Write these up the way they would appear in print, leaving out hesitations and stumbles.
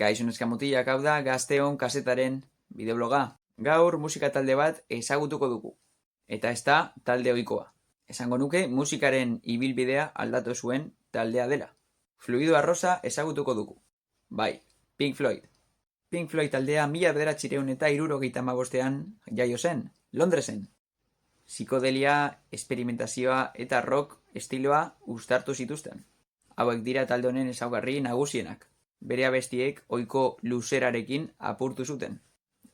Kaixo neska mutilak, hau da Gazteon kasetaren bideobloga. Gaur musika talde bat ezagutuko dugu. Eta ez da talde ohikoa. Esango nuke musikaren ibilbidea aldatu zuen taldea dela. Fluido arrosa ezagutuko dugu. Bai, Pink Floyd. Pink Floyd taldea 1975ean jaio zen, Londresen. Psikodelia, esperimentazioa eta rock estiloa uztartu zituzten. Hauek dira talde honen ezaugarri nagusienak. Bere abestiek ohiko luzerarekin apurtu zuten.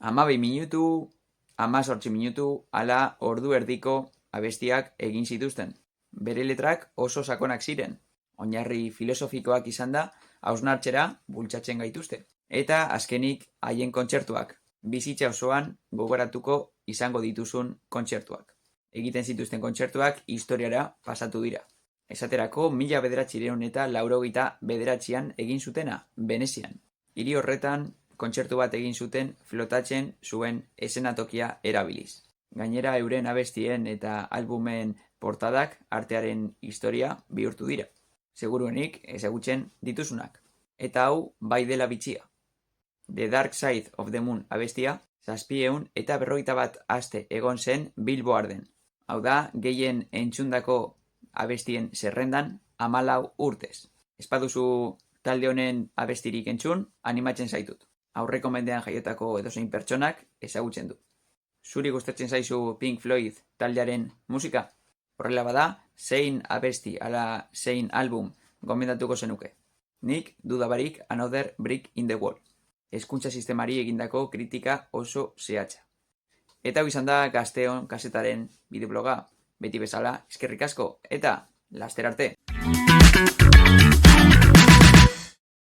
12 minutu, 18 minutu, ala ordu erdiko abestiak egin zituzten. Bere letrak oso sakonak ziren. Oinarri filosofikoak izan da, hausnartzera bultzatzen gaituzte. Eta azkenik haien kontzertuak. Bizitza osoan gogoratuko izango dituzun kontzertuak. Egiten zituzten kontzertuak historiara pasatu dira. Esaterako 1989an egin zutena, Venezian. Hiri horretan kontzertu bat egin zuten flotatzen zuen eszenatokia erabiliz. Gainera euren abestien eta albumen portadak artearen historia bihurtu dira. Seguruenik ezagutzen dituzunak. Eta hau bai dela bitxia. The Dark Side of the Moon abestia 751 aste egon zen Billboarden. Hau da, gehien entzundako abestien zerrendan 14 urtez. Ez baduzu talde honen abestirik entzun, animatzen zaitut. Aurreko mendean jaiotako edozein pertsonak ezagutzen du. Zuri gustatzen zaizu Pink Floyd taldearen musika? Horrela bada, zein abesti ala zein album gomendatuko zenuke. Nik dudabarik Another Brick in the Wall. Hezkuntza sistemari egindako kritika oso zehatza. Eta hau izan da Gazteon kasetaren bideobloga. Beti bezala, eskerrik asko eta laster arte.